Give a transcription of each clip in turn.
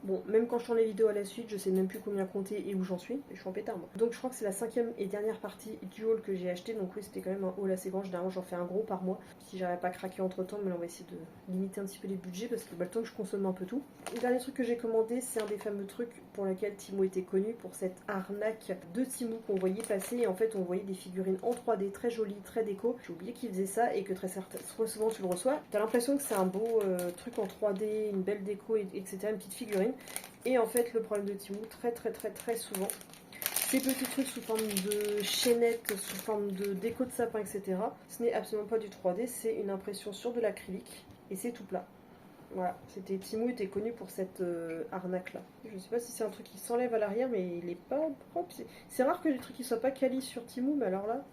Bon, même quand je tourne les vidéos à la suite, je sais même plus combien compter et où j'en suis. Et je suis en pétard moi. Donc je crois que c'est la 5e et dernière partie du haul que j'ai acheté. Donc oui, c'était quand même un haul assez grand. Généralement, j'en fais un gros par mois. Si j'arrive pas à craquer entre temps, mais là, on va essayer de limiter un petit peu les budgets parce que le temps que je consomme un peu tout. Le dernier truc que j'ai commandé, c'est un des fameux trucs pour lequel Temu était connu, pour cette arnaque de Temu qu'on voyait passer. Et en fait, on voyait des figurines en 3D très jolies, très déco. J'ai oublié qu'il faisait ça et que très souvent tu le reçois. T'as l'impression que c'est un beau truc en 3D, une belle déco, etc. Une petite figurine. Et en fait, le problème de Temu, très souvent, ces petits trucs sous forme de chaînettes, sous forme de déco de sapin, etc. Ce n'est absolument pas du 3D, c'est une impression sur de l'acrylique et c'est tout plat. Voilà, Temu était connu pour cette arnaque là. Je sais pas si c'est un truc qui s'enlève à l'arrière, mais il est pas propre. C'est rare que les trucs qui soient pas quali sur Temu, mais alors là,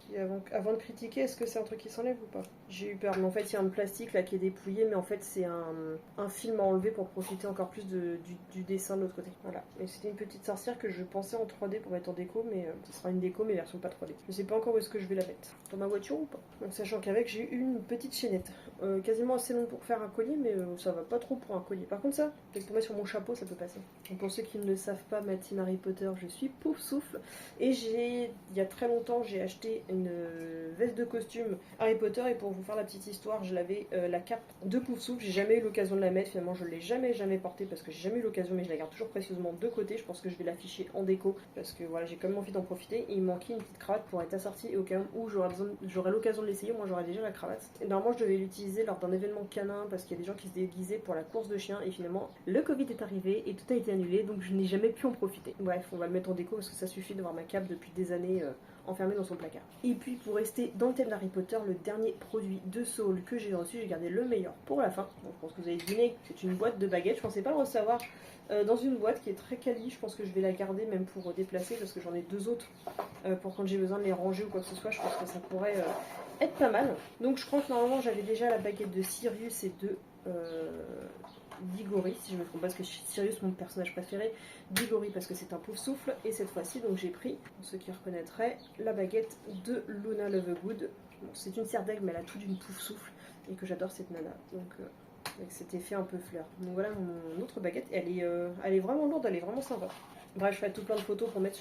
avant de critiquer, est-ce que c'est un truc qui s'enlève ou pas? J'ai eu peur, mais en fait il y a un plastique là qui est dépouillé, mais en fait c'est un film à enlever pour profiter encore plus du dessin de l'autre côté. Voilà, et c'était une petite sorcière que je pensais en 3D pour mettre en déco, mais ce sera une déco mais version pas 3D. Je sais pas encore où est-ce que je vais la mettre. Dans ma voiture ou pas? Donc sachant qu'avec j'ai eu une petite chaînette, quasiment assez longue pour faire un collier, mais ça va pas trop pour un collier. Par contre ça, pour mettre sur mon chapeau, ça peut passer. Donc pour ceux qui ne le savent pas, ma team Harry Potter, je suis Pouf Souffle. Et il y a très longtemps, j'ai acheté une veste de costume Harry Potter. Et pour vous faire la petite histoire, je l'avais la cape de Pouf Souffle. J'ai jamais eu l'occasion de la mettre. Finalement, je l'ai jamais portée parce que j'ai jamais eu l'occasion, mais je la garde toujours précieusement de côté. Je pense que je vais l'afficher en déco parce que voilà, j'ai quand même envie d'en profiter. Et il me manquait une petite cravate pour être assortie. Et au cas où j'aurais l'occasion de l'essayer, moi j'aurais déjà la cravate. Et normalement, je devais l'utiliser lors d'un événement canin parce qu'il y a des gens qui se déguisaient pour la course de chiens. Et finalement, le Covid est arrivé et tout a été annulé. Donc je n'ai jamais pu en profiter. Bref, on va le mettre en déco parce que ça suffit d'avoir ma cape depuis des années enfermée dans son placard. Et puis pour rester dans le thème d'Harry Potter, le dernier produit de ce haul que j'ai reçu, j'ai gardé le meilleur pour la fin. Donc je pense que vous avez deviné, c'est une boîte de baguettes. Je pensais pas le recevoir dans une boîte qui est très quali. Je pense que je vais la garder même pour déplacer parce que j'en ai 2 autres pour quand j'ai besoin de les ranger ou quoi que ce soit. Je pense que ça pourrait être pas mal. Donc je crois que normalement j'avais déjà la baguette de Sirius et de Diggory, si je me trompe pas, parce que Sirius, mon personnage préféré, Diggory parce que c'est un Pouf Souffle, et cette fois-ci, donc j'ai pris, pour ceux qui reconnaîtraient, la baguette de Luna Lovegood. Bon, c'est une serre d'aigle, mais elle a tout d'une Pouf Souffle, et que j'adore cette nana, donc avec cet effet un peu fleur. Donc voilà mon autre baguette, elle est vraiment lourde, elle est vraiment sympa. Bref, je ferai tout plein de photos pour mettre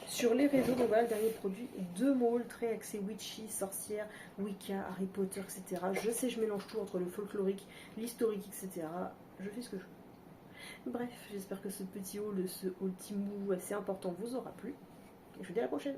sur les réseaux. Donc voilà le dernier produit de mon haul, très axé witchy, sorcière, Wicca, Harry Potter, etc. Je sais, je mélange tout entre le folklorique, l'historique, etc. Je fais ce que je veux. Bref, j'espère que ce petit haul, ce haul Temu assez important vous aura plu. Et je vous dis à la prochaine.